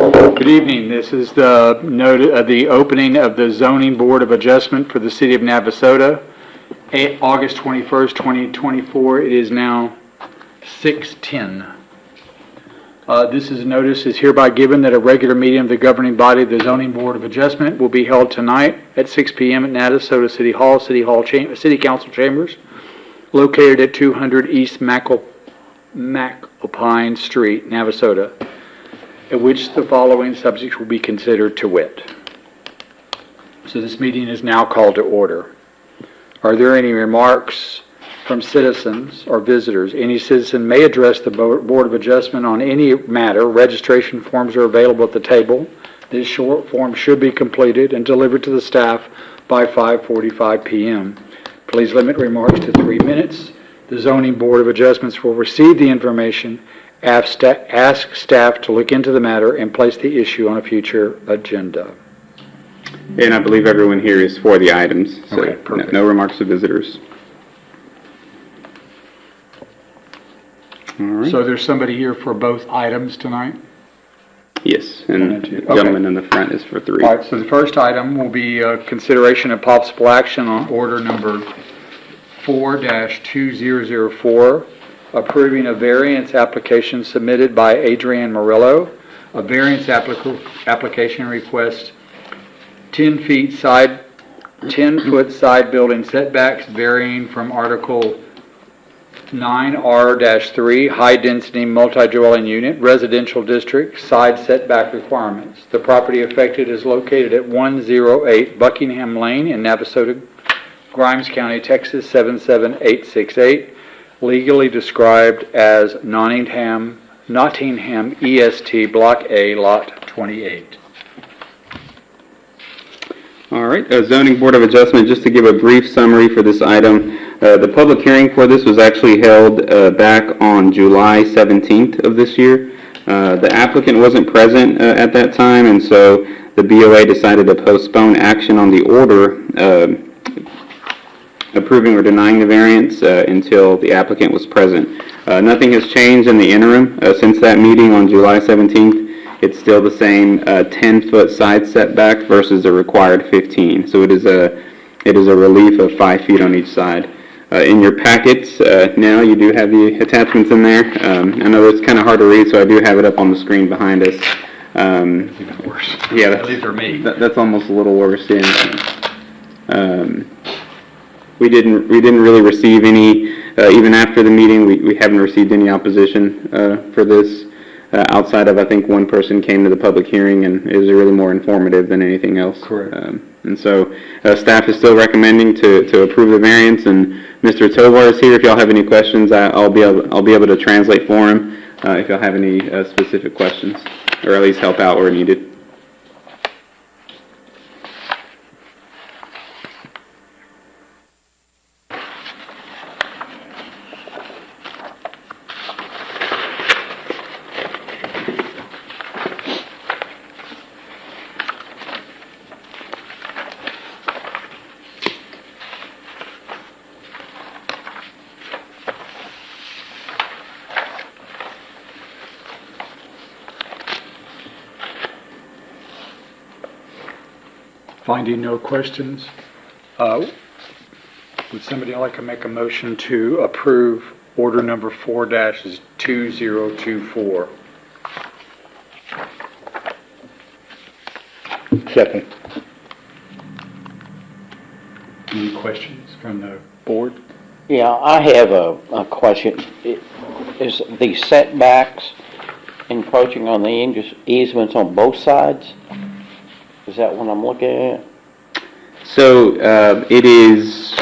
Good evening. This is the opening of the Zoning Board of Adjustment for the City of Navasota, August 21st, 2024. It is now 6:10. This notice is hereby given that a regular meeting of the governing body of the Zoning Board of Adjustment will be held tonight at 6 p.m. at Navasota City Hall, City Council Chambers, located at 200 East McAlpine Street, Navasota, at which the following subjects will be considered to wit. So this meeting is now called to order. Are there any remarks from citizens or visitors? Any citizen may address the Board of Adjustment on any matter. Registration forms are available at the table. This short form should be completed and delivered to the staff by 5:45 p.m. Please limit remarks to 3 minutes. The Zoning Board of Adjustments will receive the information, ask staff to look into the matter, and place the issue on a future agenda. And I believe everyone here is for the items, so Okay, perfect. no remarks to visitors. All right. So there's somebody here for both items tonight? Yes, One and and two. the gentleman in the front is for 3. All right, so the first item will be consideration of possible action on order number 4-2004, approving a variance application submitted by Adrienne Murillo. A variance application requests 10-foot side building setbacks varying from Article 9R-3, high-density multi-dwelling unit, residential district, side setback requirements. The property affected is located at 108 Buckingham Lane in Navasota, Grimes County, Texas, 77868, legally described as Nottingham EST Block A, Lot 28. All right, Zoning Board of Adjustment, just to give a brief summary for this item. The public hearing for this was actually held back on July 17th of this year. The applicant wasn't present at that time, and so the BOA decided to postpone action on the order approving or denying the variance until the applicant was present. Nothing has changed in the interim since that meeting on July 17th. It's still the same 10-foot side setback versus the required 15. So it is a relief of 5 feet on each side. In your packets now, you do have the attachments in there. I know it's kind of hard to read, so I do have it up on the screen behind us. Even worse. Yeah, At least for me. that's almost a little worse. Yeah. We didn't really receive any, even after the meeting, we haven't received any opposition for this. Outside of, I think, one person came to the public hearing, and it was really more informative than anything else. Correct. And so staff is still recommending to approve the variance, and Mr. Tovar is here. If y'all have any questions, I'll be able to translate for him if y'all have any specific questions, or at least help out where needed. Finding no questions, would somebody like to make a motion to approve order number 4-2024? Second. Any questions from the board? Yeah, I have a question. Is the setbacks encroaching on the easements on both sides? Is that what I'm looking at? So it is,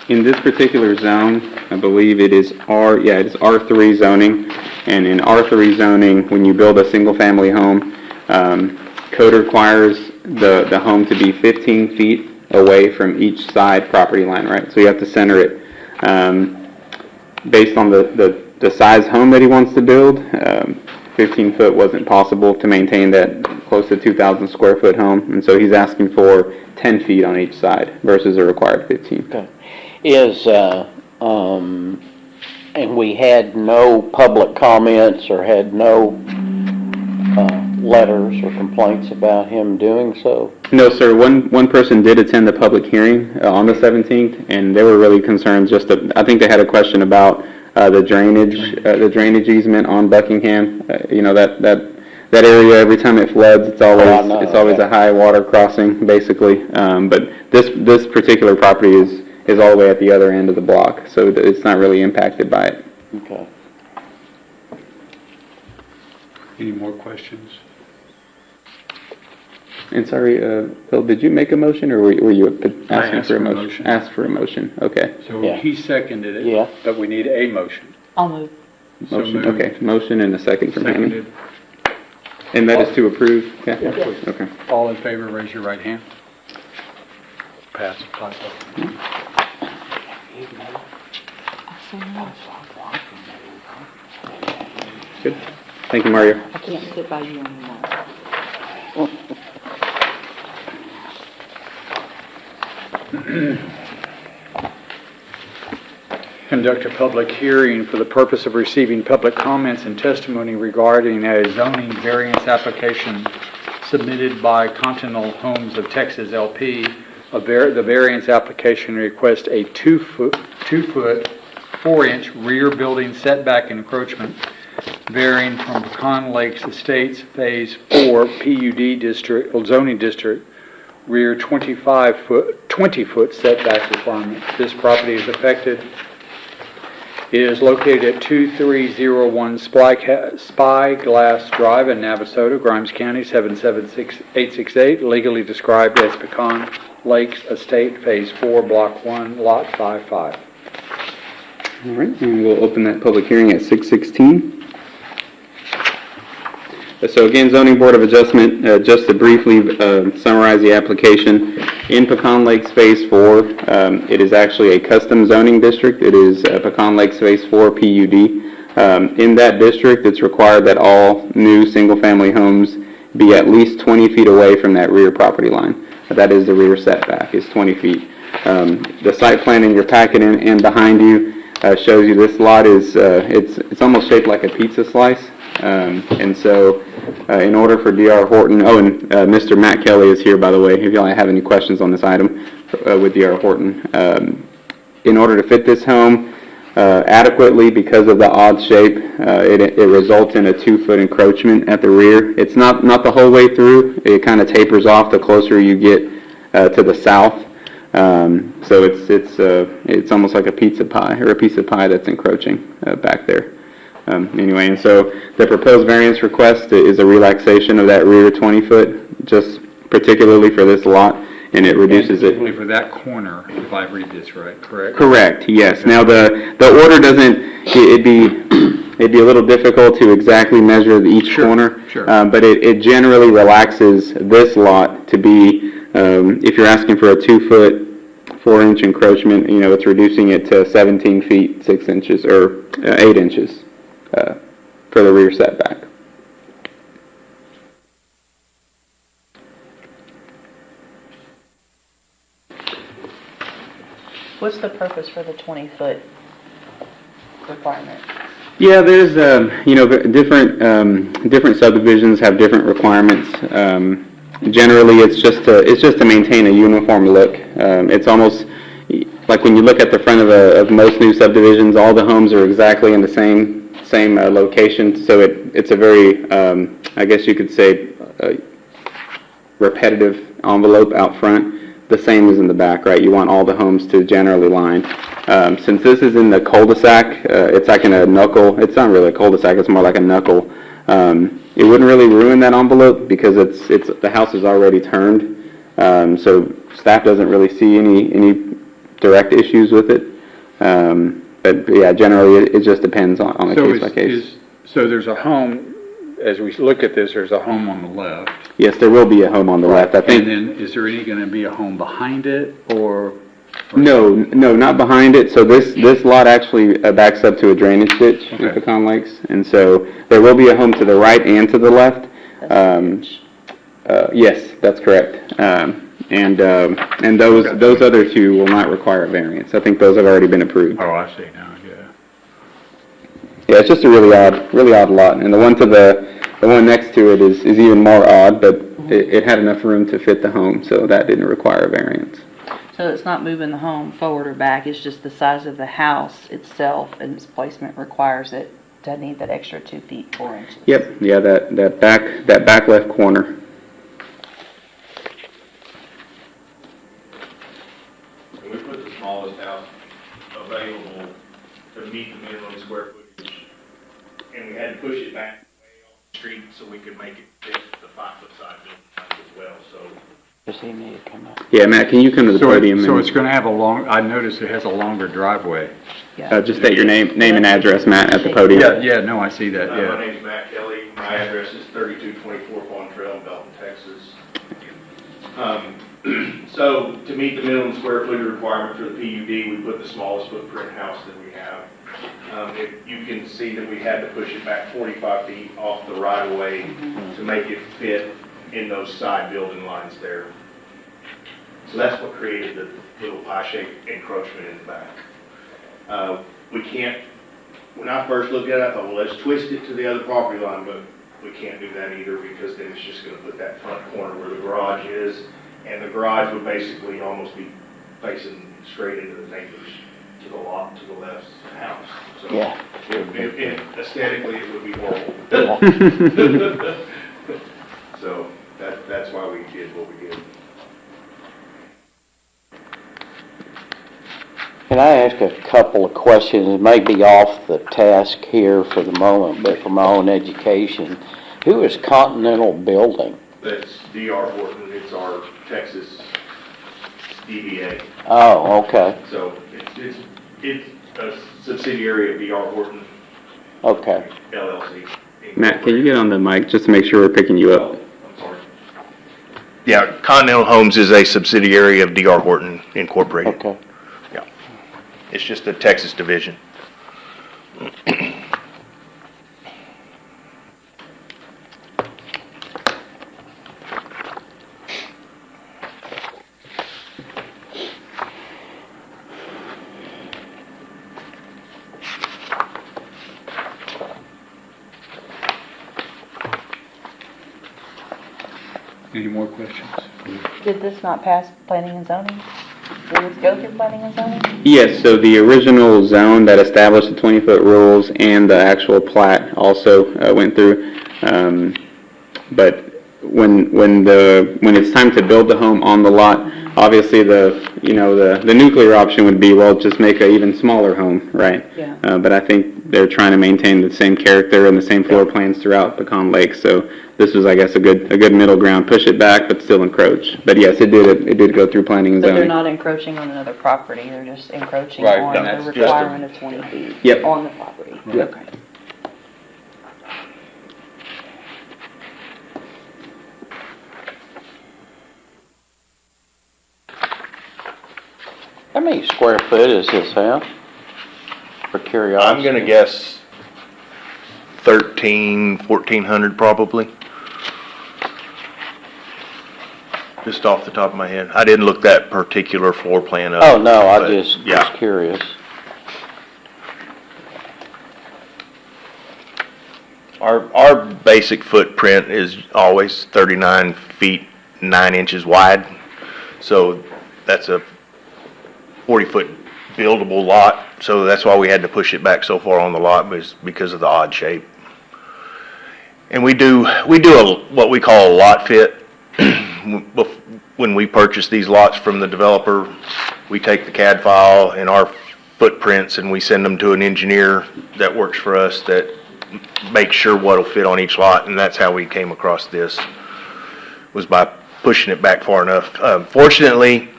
in this particular zone, I believe it is it is R3 zoning. And in R3 zoning, when you build a single-family home, code requires the home to be 15 feet away from each side property line, right? So you have to center it. Based on the size home that he wants to build, 15 foot wasn't possible to maintain that close to 2,000 square foot home, and so he's asking for 10 feet on each side versus a required 15. Okay. And we had no public comments or had no letters or complaints about him doing so? No, sir. One person did attend the public hearing on the 17th, and they were really concerned. I think they had a question about the drainage easement on Buckingham. You know, that area, every time it floods, it's always a high water crossing, basically. But this particular property is all the way at the other end of the block, so it's not really impacted by it. Okay. Any more questions? And sorry, Bill, did you make a motion, or were you asking asked for a for a motion? motion. Asked for a motion, okay. So Yeah. he seconded it. Yeah. But we need a motion. I'll move. So Motion, moved. okay, motion and a second from Hammond. Seconded. And that is to approve? Yeah. Yes. Okay. All in favor, raise your right hand. Pass. 5-0. Good. Thank you, Mario. I can't sit by you anymore. Conduct a public hearing for the purpose of receiving public comments and testimony regarding a zoning variance application submitted by Continental Homes of Texas LP. The variance application requests a 2-foot, 4-inch rear building setback encroachment varying from Pecan Lakes Estates Phase 4 PUD district, zoning district, rear 20-foot setback requirement. This property is located at 2301 Spyglass Drive in Navasota, Grimes County, 77868, legally described as Pecan Lakes Estate, Phase 4, Block 1, Lot 55. All right, and we'll open that public hearing at 6:16. So again, Zoning Board of Adjustment, just to briefly summarize the application. In Pecan Lakes Phase 4, it is actually a custom zoning district. It is Pecan Lakes Phase 4 PUD. In that district, it's required that all new single-family homes be at least 20 feet away from that rear property line. That is the rear setback, is 20 feet. The site plan in your packet and behind you shows you this lot is, it's almost shaped like a pizza slice. And so, in order for D.R. Horton, and Mr. Matt Kelly is here, by the way, if y'all have any questions on this item with D.R. Horton. In order to fit this home adequately, because of the odd shape, it results in a 2-foot encroachment at the rear. It's not the whole way through. It kind of tapers off the closer you get to the south. So it's almost like a pizza pie, or a piece of pie that's encroaching back there. Anyway, and so the proposed variance request is a relaxation of that rear 20-foot, just particularly for this lot, and it reduces it. Particularly for that corner, if I read this right, correct? Correct, yes. Now, the order doesn't, it'd be a little difficult to exactly measure each corner. Sure. But it generally relaxes this lot to be, if you're asking for a 2-foot, 4-inch encroachment, it's reducing it to 17 feet, 6 inches, or 8 inches. For the rear setback. What's the purpose for the 20-foot requirement? Yeah, there's different subdivisions have different requirements. Generally, it's just to maintain a uniform look. It's almost like when you look at the front of most new subdivisions, all the homes are exactly in the same location, so it's a very, I guess you could say, repetitive envelope out front, the same as in the back, right? You want all the homes to generally line. Since this is in the cul-de-sac, it's like in a knuckle. It's not really a cul-de-sac, it's more like a knuckle. It wouldn't really ruin that envelope because the house is already turned, so staff doesn't really see any direct issues with it. But yeah, generally, it just depends on a case by case. So there's a home, as we look at this, there's a home on the left. Yes, there will be a home on the left, I think. And then, is there going to be a home behind it, or? No, not behind it. So this lot actually backs up to a drainage ditch in Pecan Lakes. And so there will be a home to the right and to the left. Yes, that's correct. And those other two will not require a variance. I think those have already been approved. Oh, I see now, yeah. Yeah, it's just a really odd lot. And the one to The one next to it is even more odd, but it had enough room to fit the home, so that didn't require a variance. So it's not moving the home forward or back, it's just the size of the house itself and its placement requires it to need that extra 2 feet, 4 inches. Yep, yeah, that back left corner. We put the smallest house available to meet the minimum square footage, and we had to push it back way off the street so we could make it fit the 5-foot side building as well, so. Does he need to come up? Yeah, Matt, can you come to the podium? So and- it's gonna have I noticed it has a longer driveway. Just state your name and address, Matt, at the podium. Yeah, no, I see that, My yeah. name's Matt Kelly, my address is 3224 Pond Trail in Belton, Texas. So, to meet the minimum square footage requirement for the PUD, we put the smallest footprint house that we have. If you can see that we had to push it back 45 feet off the right-of-way to make it fit in those side building lines there. So that's what created the little pie-shaped encroachment in the back. We can't, when I first looked at it, I thought, well, let's twist it to the other property line, but we can't do that either because then it's just gonna put that front corner where the garage is, and the garage would basically almost be facing straight into the neighbors to the lot to the left house. So Yeah. aesthetically, it would be horrible. So that's why we did what we did. Can I ask a couple of questions? It may be off the task here for the moment, but for my own education. Who is Continental Building? That's D.R. Horton, it's our Texas DBA. Oh, okay, So it's a subsidiary of D.R. Horton okay. LLC. Matt, can you get on the mic just to make sure we're picking you Oh, up? I'm sorry. Yeah, Continental Homes is a subsidiary of D.R. Horton Incorporated. Okay. It's just a Texas division. Any more questions? Did this not pass planning and zoning? Did this go through planning and zoning? Yes, so the original zone that established the 20-foot rules and the actual plat also went through. But when it's time to build the home on the lot, obviously the nuclear option would be, well, just make an even smaller home, right? Yeah. But I think they're trying to maintain the same character and the same floor plans throughout Pecan Lake, so this was, I guess, a good middle ground, push it back, but still encroach. But yes, it did go through planning and So they're zoning. not encroaching on another property, they're just encroaching Right, on that's the just a- requirement of 20 feet Yep. on the property? Yep. Okay. How many square foot is this house? For curiosity. I'm gonna guess 1,400 probably. Just off the top of my head. I didn't look that particular floor plan up. Oh, no, I but, just was yeah. curious. Our basic footprint is always 39 feet, 9 inches wide. So that's a 40-foot buildable lot. So that's why we had to push it back so far on the lot, was because of the odd shape. And we do what we call a lot fit. When we purchase these lots from the developer, we take the CAD file and our footprints and we send them to an engineer that works for us that makes sure what'll fit on each lot, and that's how we came across this, was by pushing it back far enough. Fortunately,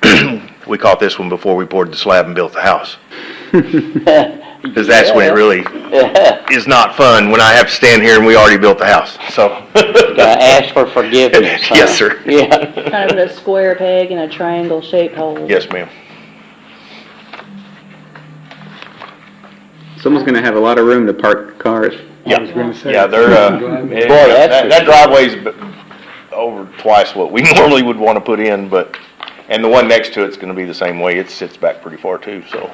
we caught this one before we poured the slab and built the house. Because that's when it really is not fun, when I have to stand here and we already built the house, so. Gotta ask for forgiveness, huh? Yes, sir. Yeah. Kind of a square peg in a triangle shaped hole. Yes, ma'am. Someone's gonna have a lot of room to park cars. I was gonna say. Yeah, they're, Driveway. that driveway's over twice what we normally would want to put in, and the one next to it's gonna be the same way. It sits back pretty far too, so.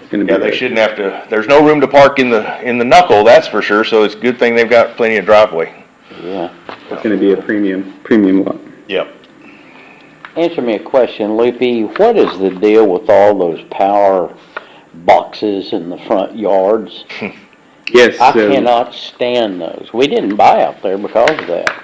It's gonna be Yeah, they great. shouldn't have to, there's no room to park in the knuckle, that's for sure, so it's a good thing they've got plenty of driveway. Yeah. It's gonna be a premium lot. Yep. Answer me a question, Loopy. What is the deal with all those power boxes in the front yards? Yes, I so, cannot stand those. We didn't buy out there because of that.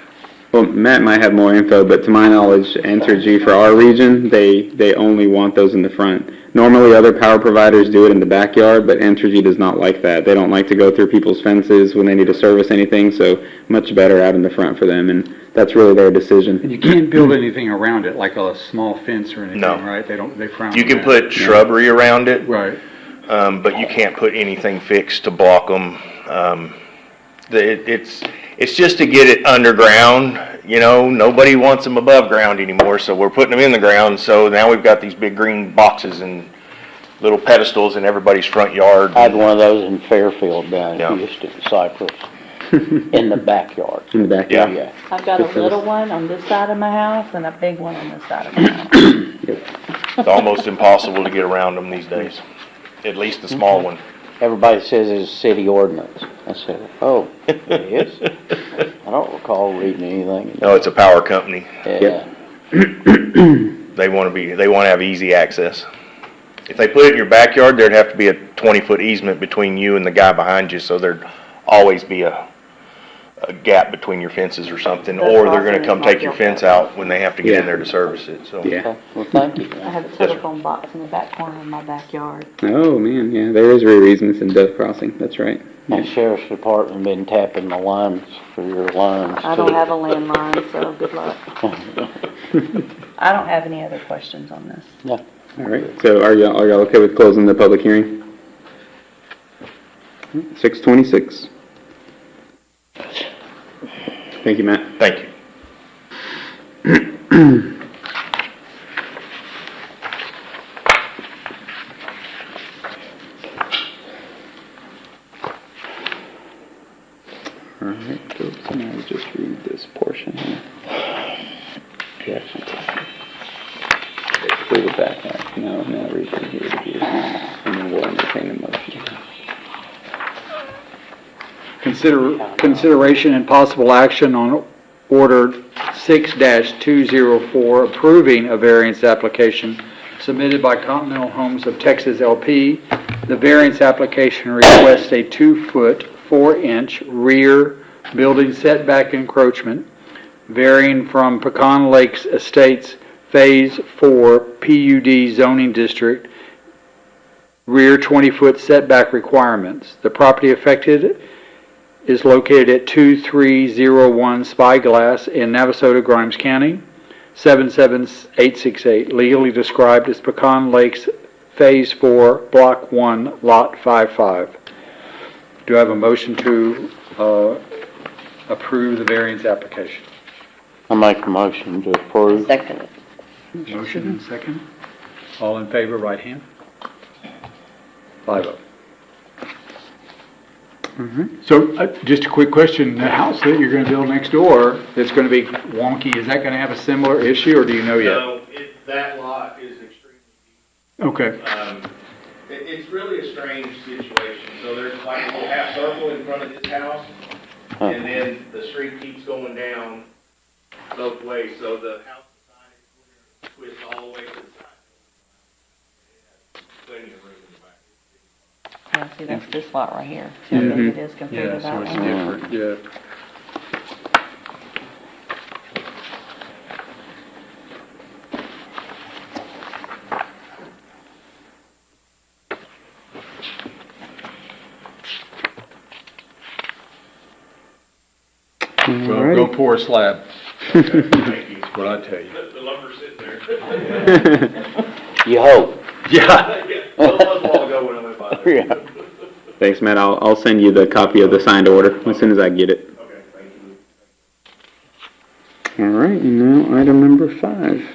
well, Matt might have more info, but to my knowledge, Entergy for our region, they only want those in the front. Normally, other power providers do it in the backyard, but Entergy does not like that. They don't like to go through people's fences when they need to service anything, so much better out in the front for them, and that's really their decision. And you can't build anything around it, like a small fence or anything, No. right? They frown You on can that. put shrubbery around it, Right. but you can't put anything fixed to block them. It's just to get it underground, you know, nobody wants them above ground anymore, so we're putting them in the ground, so now we've got these big green boxes and little pedestals in everybody's front yard. I had one of those in Fairfield down Yeah. in Houston, Cypress, in the backyard. In the backyard. Yeah. I've got a Good for little us. one on this side of my house and a big one on this side of my house. It's almost impossible to get around them these days, at least the small one. Everybody says it's a city ordinance. I said, oh, it is? I don't recall reading anything. No, it's a power company. Yeah. They want to have easy access. If they put it in your backyard, there'd have to be a 20-foot easement between you and the guy behind you, so there'd always be a gap between your fences or something, That's or they're awesome. gonna come take your fence out when they have to get in there to service it, so. Yeah. Okay, well, thank you. I have a telephone box in the back corner of my backyard. Oh, man, yeah, there is reasons in Dove Crossing, that's right. My sheriff's department been tapping the lines for your lines. I don't have a landline, so good luck. I don't have any other questions on this. All right, so are y'all okay with closing the public hearing? 6:26. Thank you, Matt. Thank you. All right, folks, and I'll just read this portion here. Pull it back out. No, read from here to here, and then we'll entertain a motion. Consideration and possible action on Order 6-204, approving a variance application submitted by Continental Homes of Texas LP. The variance application requests a 2-foot, 4-inch rear building setback encroachment varying from Pecan Lakes Estates Phase 4 PUD zoning district rear 20-foot setback requirements. The property affected is located at 2301 Spyglass in Navasota, Grimes County, 77868, legally described as Pecan Lakes Phase 4, Block 1, Lot 55. Do I have a motion to approve the variance application? I make a motion to approve. Second. Motion and second. All in favor, right hand. 5-0. So, just a quick question, the house that you're gonna build next door, that's gonna be wonky, is that gonna have a similar issue, or do you know yet? No, that lot is extremely Okay, it's really a strange situation. So there's like a little half circle in front of this house, and then the street keeps going down both ways. So the house beside it, we're gonna twist all the way to the side. It has plenty of room in the back. Yeah, see, that's this lot right here. See how big it is compared yeah, to so that it's one? different, yeah. Well, go pour a slab. Thank you. That's what I tell you. The lumber's sitting there. You hope. Yeah. Yeah, that was a while ago when I went by there. Yeah. Thanks, Matt. I'll send you the copy of the signed order as soon as I get it. Okay, thank you. All right, and now item number 5.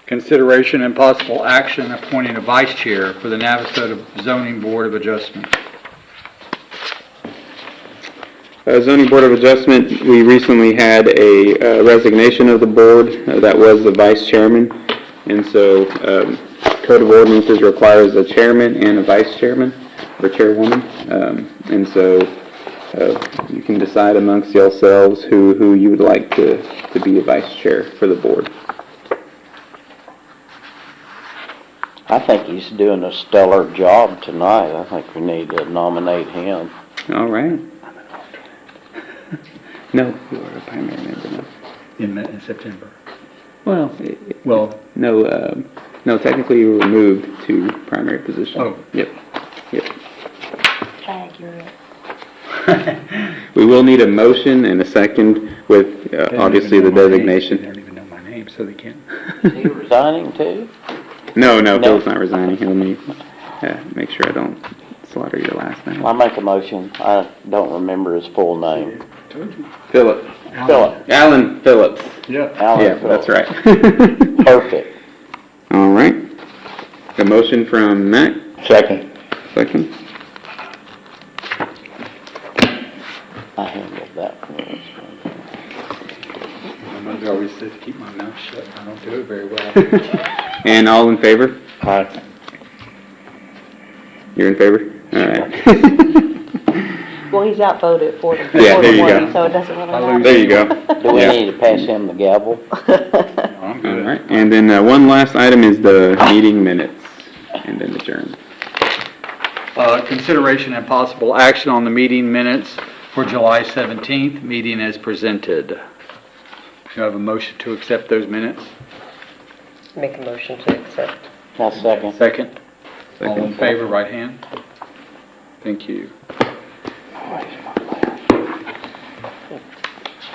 Consideration and possible action appointing a vice chair for the Navasota Zoning Board of Adjustment. Zoning Board of Adjustment, we recently had a resignation of the board that was the vice chairman, and so Code of Ordinances requires a chairman and a vice chairman. for chairwoman. And so, you can decide amongst yourselves who you would like to be a vice chair for the board. I think he's doing a stellar job tonight. I think we need to nominate him. All right. No, you are a primary member now. In September. Well, Well, no, technically you were moved to primary position. Oh. Yep, yep. Accurate. We will need a motion and a second with, obviously, the They designation. don't even know my name, so they can't. Is he resigning too? No, No. Phil's not resigning. He'll need, make sure I don't slaughter your last name. I make a motion. I don't remember his full name. Philip. Philip. Alan Phillips. Yeah. Alan Yeah, that's Phillips. right. Perfect. All right. A motion from Matt, Second. second. I handled that one. My mother always says to keep my mouth shut. I don't do it very well. And all in favor? Aye. You're in favor? All right. Well, he's outvoted for the, Yeah, for there the you one, go. so it doesn't really I matter. lose. There you go. Do we Yeah. need to pass him the gavel? I'm All good. right. And then one last item is the meeting minutes, and then adjourn. Consideration and possible action on the meeting minutes for July 17th, meeting as presented. Do you have a motion to accept those minutes? Make a motion to accept. Now second. Second? All in Second. favor, right hand? Thank you.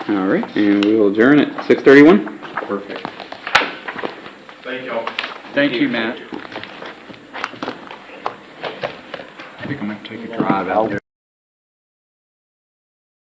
All right, and we will adjourn at 6:31. Perfect. Thank y'all. Thank you, Matt. I think I'm gonna take a drive out there.